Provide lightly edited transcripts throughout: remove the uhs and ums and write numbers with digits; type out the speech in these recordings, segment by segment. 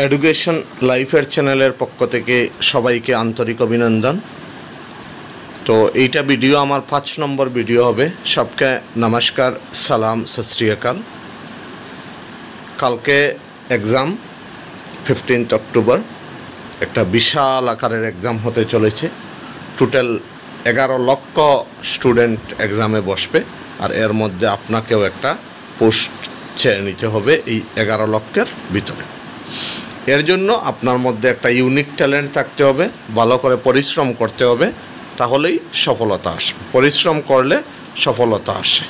Education লাইফের চ্যানেলের পক্ষ থেকে সবাইকে আন্তরিক অভিনন্দন। তো এইটা ভিডিও আমার 5 নম্বর ভিডিও হবে। সবকে নমস্কার, সালাম, সত শ্রী আকাল। কালকে এক্সাম 15 অক্টোবর, একটা বিশাল আকারের এক্সাম হতে চলেছে। টোটাল 11 লক্ষ স্টুডেন্ট এক্সামে বসবে, আর এর মধ্যে আপনাকেও একটা পোস্ট চেয়ে নিতে হবে এই 11 লক্ষের ভিতরে। এর জন্য আপনার মধ্যে একটা ইউনিক ট্যালেন্ট থাকতে হবে, ভালো করে পরিশ্রম করতে হবে, তাহলেই সফলতা আসবে। পরিশ্রম করলে সফলতা আসে।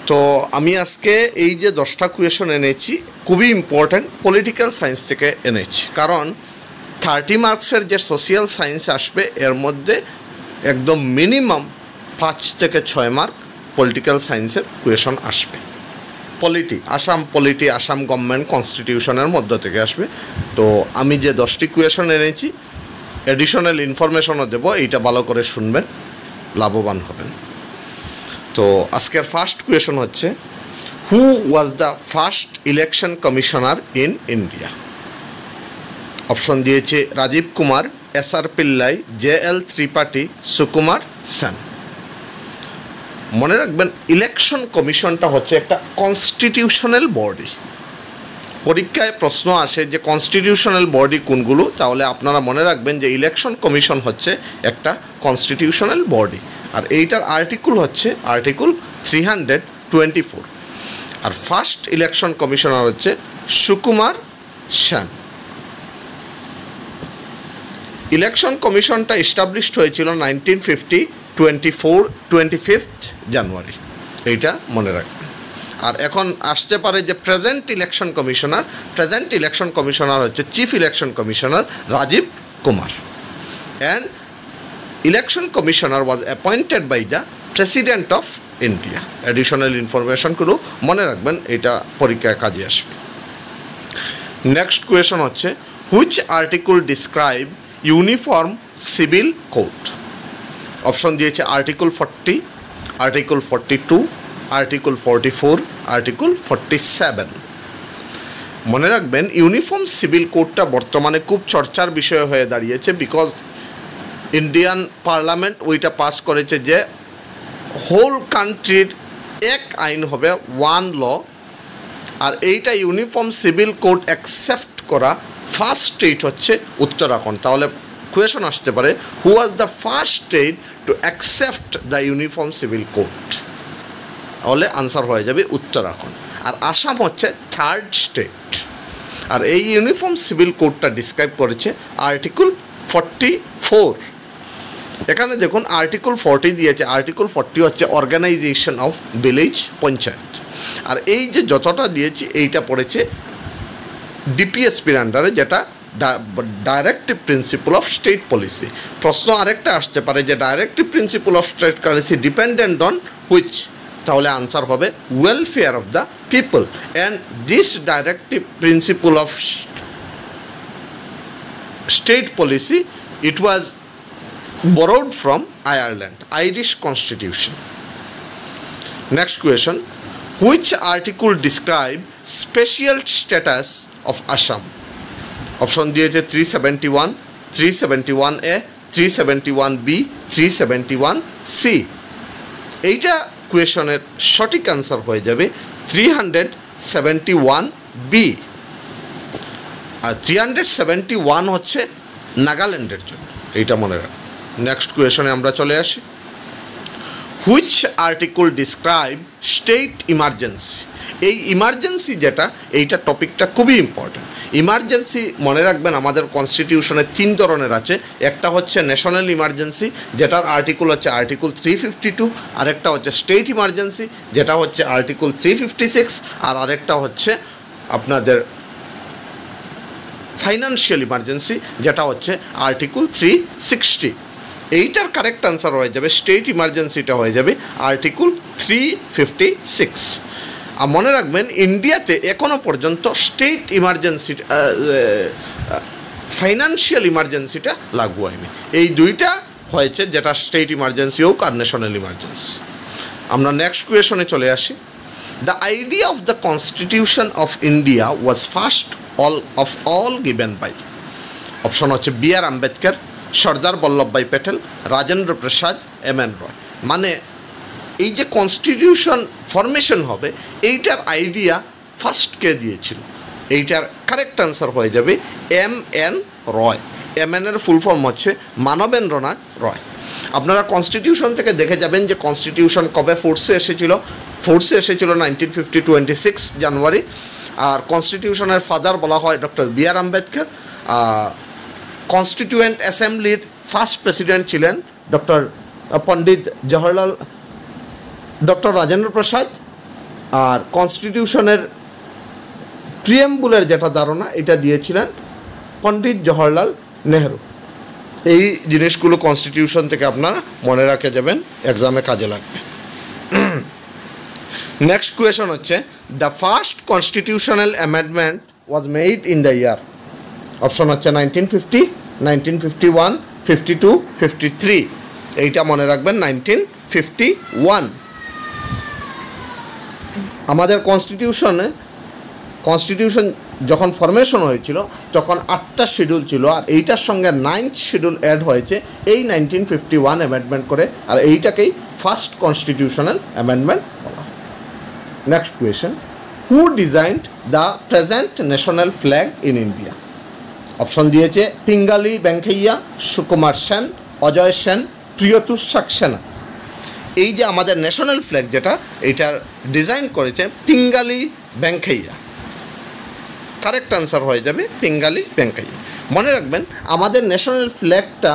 তো আমি আজকে এই যে 10টা কোয়েশন এনেছি, খুবই ইম্পর্ট্যান্ট, পলিটিক্যাল সায়েন্স থেকে এনেছি। কারণ 30 মার্কসের যে সোশিয়াল সায়েন্স আসবে, এর মধ্যে একদম মিনিমাম 5 থেকে 6 মার্ক পলিটিক্যাল সায়েন্সের কোয়েশন আসবে। আসাম পলিটি, আসাম গভর্নমেন্ট কনস্টিটিউশনের মধ্য থেকে আসবে। তো আমি যে 10টি কোয়েশন এনেছি, এডিশনাল ইনফরমেশনও দেব, এইটা ভালো করে শুনবেন, লাভবান হবেন। তো আজকের ফার্স্ট কোয়েশন হচ্ছে, who was the first election commissioner in India? Option দিয়েছে রাজীব কুমার, এস.আর. পিল্লাই, জে.এল. ত্রিপাঠী, সুকুমার সেন। মনে রাখবেন, ইলেকশন কমিশনটা হচ্ছে একটা কনস্টিটিউশনাল বডি। পরীক্ষায় প্রশ্ন আসে যে কনস্টিটিউশনাল বডি কোনগুলো, তাহলে আপনারা মনে রাখবেন যে ইলেকশন কমিশন হচ্ছে একটা কনস্টিটিউশনাল বডি। আর এইটার আর্টিকেল হচ্ছে আর্টিকেল 324। আর ফার্স্ট ইলেকশন কমিশনার হচ্ছে সুকুমার সেন। ইলেকশন কমিশনটা এস্টাবলিশড হয়েছিল 1950 25 জানুয়ারি, এইটা মনে রাখবেন। আর এখন আসতে পারে যে প্রেজেন্ট ইলেকশন কমিশনার হচ্ছে chief election commissioner Rajiv Kumar. And election commissioner was appointed by the president of India. Additional ইনফরমেশনগুলো মনে রাখবেন, এটা পরীক্ষায় কাজে আসবে। নেক্সট কোয়েশন হচ্ছে, which article describe uniform civil code? Option দিয়েছে আর্টিকেল 40, আর্টিকেল 42, আর্টিকেল 44, আর্টিকেল 47। মনে রাখবেন, ইউনিফর্ম সিভিল কোডটা বর্তমানে খুব চর্চার বিষয় হয়ে দাঁড়িয়েছে, বিকজ ইন্ডিয়ান পার্লামেন্ট ওইটা পাস করেছে যে হোল কান্ট্রির এক আইন হবে, ওয়ান ল। আর এইটা ইউনিফর্ম সিভিল কোড অ্যাকসেপ্ট করা ফার্স্ট স্টেট হচ্ছে উত্তরাখণ্ড। তাহলে কোয়েশন আসতে পারে, who was the first state to accept the uniform civil code? তাহলে আনসার হয়ে যাবে উত্তরাখণ্ড। আর আসাম হচ্ছে থার্ড স্টেট। আর এই ইউনিফর্ম সিভিল কোডটা ডিসক্রাইব করেছে আর্টিকেল 44। এখানে দেখুন আর্টিকেল 40 দিয়েছে, আর্টিকেল 40 হচ্ছে অর্গানাইজেশন অফ ভিলেজ পঞ্চায়েত। আর এই যে যতটা দিয়েছি, এইটা পড়েছে ডিপিএসপির আন্ডারে, যেটা directive principle of state policy. প্রশ্ন আরেকটা আসতে পারে যে directive principle of state policy dependent on which? তাহলে আনসার হবে welfare of the people. And this directive principle of state policy, it was borrowed from Ireland, Irish constitution. Next question, which article describe special status of Assam? Option দিয়েছে 371, 371A, 371B, 371C। এইটা কোয়েশনের সঠিক answer হয়ে যাবে 371B। আর 371 হচ্ছে নাগাল্যান্ডের জন্য, এইটা মনে রাখবেন। নেক্সট কোয়েশনে আমরা চলে আসি, which article describe state emergency? এই ইমার্জেন্সি যেটা, এইটা টপিকটা খুবই ইম্পর্ট্যান্ট। ইমার্জেন্সি মনে রাখবেন, আমাদের কনস্টিটিউশনে 3 ধরনের আছে। একটা হচ্ছে ন্যাশনাল ইমার্জেন্সি, যেটার আর্টিকেল হচ্ছে আর্টিকেল 352। আরেকটা হচ্ছে স্টেট ইমার্জেন্সি, যেটা হচ্ছে আর্টিকেল 356। আর আরেকটা হচ্ছে আপনাদের ফাইন্যান্সিয়াল ইমার্জেন্সি, যেটা হচ্ছে আর্টিকেল 360। এইটার কারেক্ট আনসার হয়ে যাবে, স্টেট ইমার্জেন্সিটা হয়ে যাবে আর্টিকেল 356। আর মনে রাখবেন, ইন্ডিয়াতে এখনও পর্যন্ত স্টেট ইমার্জেন্সি, ফাইন্যান্সিয়াল ইমার্জেন্সিটা লাগু হয়নি। এই দুইটা হয়েছে, যেটা স্টেট ইমার্জেন্সি হোক আর ন্যাশনাল ইমার্জেন্সি। আমরা নেক্সট কোয়েশনে চলে আসি, the idea of the constitution of India was first all given by option হচ্ছে বি.আর. আম্বেদকর, সর্দার বল্লভভাই প্যাটেল, রাজেন্দ্র প্রসাদ, এম.এন. রয়। মানে এই যে কনস্টিটিউশন ফরমেশন হবে এইটার আইডিয়া ফার্স্ট কে দিয়েছিল? এইটার কারেক্ট আনসার হয়ে যাবে এম.এন. রয়। এম.এন. এর ফুল ফর্ম হচ্ছে মানবেন্দ্রনাথ রয়। আপনারা কনস্টিটিউশন থেকে দেখে যাবেন যে কনস্টিটিউশন কবে ফোর্সে এসেছিল। 1950 26 জানুয়ারি। আর কনস্টিটিউশনের ফাদার বলা হয় ডক্টর বি.আর. আম্বেদকর। কনস্টিটিউয়েন্ট অ্যাসেম্বলির ফার্স্ট প্রেসিডেন্ট ছিলেন পণ্ডিত জওহরলাল ডক্টর রাজেন্দ্র প্রসাদ। আর কনস্টিটিউশনের প্রিএম্বুলের যেটা ধারণা এটা দিয়েছিলেন পণ্ডিত জওহরলাল নেহরু। এই জিনিসগুলো কনস্টিটিউশন থেকে আপনারা মনে রাখে যাবেন, এক্সামে কাজে লাগবে। নেক্সট কোয়েশন হচ্ছে the first constitutional amendment was made in the year. Option হচ্ছে 1950, 1951, 52, 53। এইটা মনে রাখবেন 1951। আমাদের কনস্টিটিউশন যখন ফরমেশন হয়েছিল তখন 8টা শিডিউল ছিল, আর এইটার সঙ্গে 9th শিডিউল অ্যাড হয়েছে এই 1951 অ্যামেন্ডমেন্ট করে, আর এইটাকেই ফার্স্ট কনস্টিটিউশনাল অ্যামেন্ডমেন্ট বলা হয়। Next question, who designed the present national flag in India? Option দিয়েছে পিঙ্গালি ভেঙ্কাইয়া, সুকুমার সেন, অজয় সেন, প্রিয়তোষ সাক্সেনা। এই যে আমাদের ন্যাশনাল ফ্ল্যাগ যেটা, এটার ডিজাইন করেছে পিঙ্গালি ভেঙ্কাইয়া। কারেক্ট আনসার হয়ে যাবে পিঙ্গালি ভেঙ্কাইয়া। মনে রাখবেন আমাদের ন্যাশনাল ফ্ল্যাগটা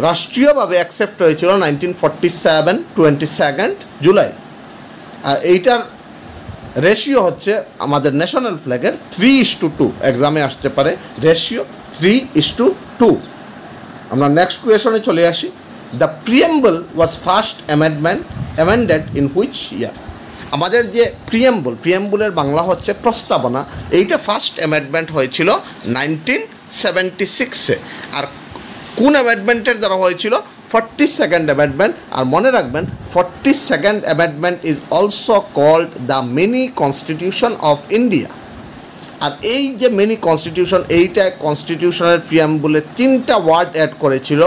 রাষ্ট্রীয়ভাবে অ্যাকসেপ্ট হয়েছিল 1947 22 জুলাই। আর এইটার রেশিও হচ্ছে আমাদের ন্যাশনাল ফ্ল্যাগের 3:2। এক্সামে আসতে পারে রেশিও 3:2। আমরা নেক্সট কোয়েশনে চলে আসি। The preamble was first amended in which year? আমাদের যে প্রিএম্বুলের বাংলা হচ্ছে প্রস্তাবনা, এইটা ফার্স্ট অ্যামেন্ডমেন্ট হয়েছিল 1976-এ। আর কোন অ্যামেন্ডমেন্টের দ্বারা হয়েছিল? 42nd amendment. আর মনে রাখবেন 42nd amendment is also called the mini constitution of India. আর এই যে মিনি কনস্টিটিউশন, এইটা কনস্টিটিউশনের প্রিয়াম্বুলে 3টা ওয়ার্ড অ্যাড করেছিল।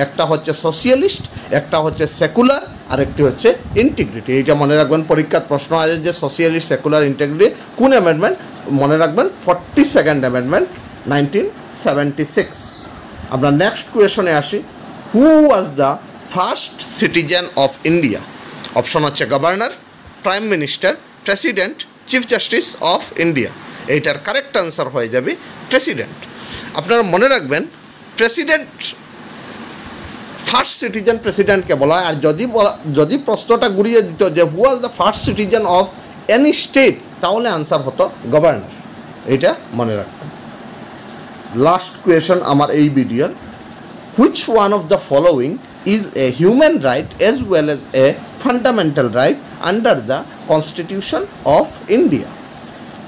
একটা হচ্ছে সোশিয়ালিস্ট, একটা হচ্ছে সেকুলার, আর একটি হচ্ছে ইন্টিগ্রিটি। এইটা মনে রাখবেন, পরীক্ষার প্রশ্ন আছে যে সোশিয়ালিস্ট, সেকুলার, ইন্টিগ্রিটি কোন অ্যামেন্ডমেন্ট? মনে রাখবেন 42nd অ্যামেন্ডমেন্ট 1976। আমরা নেক্সট কোয়েশনে আসি। Who was the first citizen of India? Option হচ্ছে governor, prime minister, president, chief justice of India. এইটার কারেক্ট আনসার হয়ে যাবে প্রেসিডেন্ট। আপনারা মনে রাখবেন প্রেসিডেন্ট, ফার্স্ট সিটিজেন প্রেসিডেন্টকে বলা হয়। আর যদি প্রশ্নটা ঘুরিয়ে দিত যে who was the first citizen of any state, তাহলে আনসার হতো গভর্নর। এইটা মনে রাখবেন। লাস্ট কোয়েশন আমার এই ভিডিওর, which one of the following is a human right as well as a fundamental right under the constitution of India?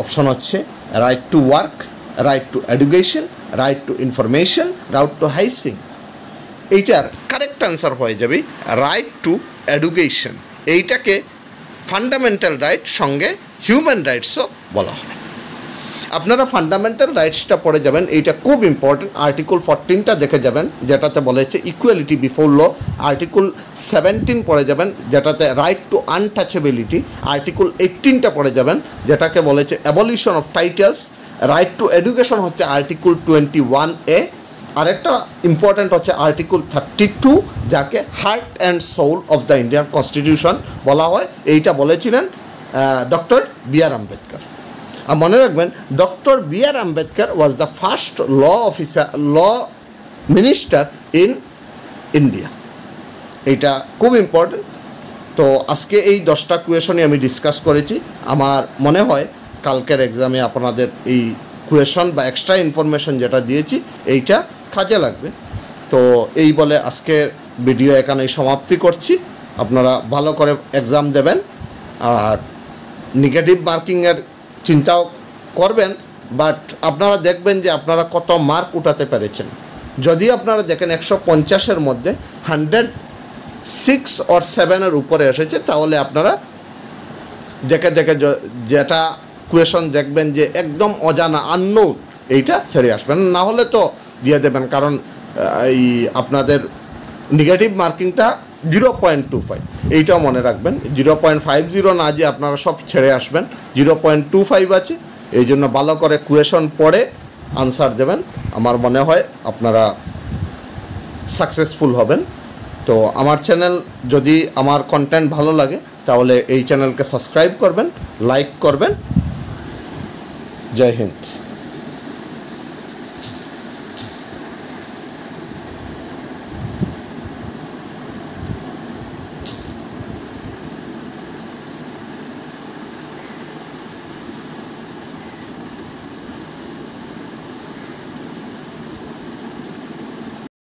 Option হচ্ছে right to work, right to education, right to information, right to housing. এইটার correct answer হয়ে যাবে right to education. এইটাকে fundamental right সঙ্গে human রাইটসও বলা হয়। আপনারা fundamental রাইটসটা পড়ে যাবেন, এইটা খুব ইম্পর্টেন্ট। আর্টিকেল 14টা দেখে যাবেন যেটাতে বলেছে ইকুয়ালিটি বিফোর ল। আর্টিকেল 17 পড়ে যাবেন যেটাতে রাইট টু আনটাচেবিলিটি। আর্টিকেল 18টা পড়ে যাবেন যেটাকে বলেছে abolition of titles. Right to education হচ্ছে আর্টিকেল 21A। আরেকটা ইম্পর্ট্যান্ট হচ্ছে আর্টিকেল 32, যাকে heart and soul of the Indian constitution বলা হয়। এইটা বলেছিলেন ডক্টর বি.আর. আম্বেদকর। আর মনে রাখবেন doctor B R. Ambedkar was the first law minister in India. এইটা খুব ইম্পর্টেন্ট। তো আজকে এই 10টা কোয়েশনই আমি ডিসকাস করেছি। আমার মনে হয় কালকের এক্সামে আপনাদের এই কোয়েশন বা এক্সট্রা ইনফরমেশন যেটা দিয়েছি এইটা কাজে লাগবে। তো এই বলে আজকের ভিডিও এখানেই সমাপ্তি করছি। আপনারা ভালো করে এক্সাম দেবেন, আর নেগেটিভ মার্কিংয়ের চিন্তাও করবেন, বাট আপনারা দেখবেন যে আপনারা কত মার্ক উঠাতে পেরেছেন। যদি আপনারা দেখেন 150-এর মধ্যে 106 or 7-এর উপরে এসেছে, তাহলে আপনারা দেখে যেটা কোয়েশন দেখবেন যে একদম অজানা আননোন, এইটা ছেড়ে আসবেন, না হলে তো দিয়ে দেবেন। কারণ এই আপনাদের নেগেটিভ মার্কিংটা 0.25, এইটাও মনে রাখবেন। 0.50 না যে আপনারা সব ছেড়ে আসবেন, 0.25 আছে। এই জন্য ভালো করে কোয়েশন পড়ে আনসার দেবেন, আমার মনে হয় আপনারা সাকসেসফুল হবেন। তো আমার চ্যানেল, যদি আমার কন্টেন্ট ভালো লাগে তাহলে এই চ্যানেলকে সাবস্ক্রাইব করবেন, লাইক করবেন। জয় হিন্দ।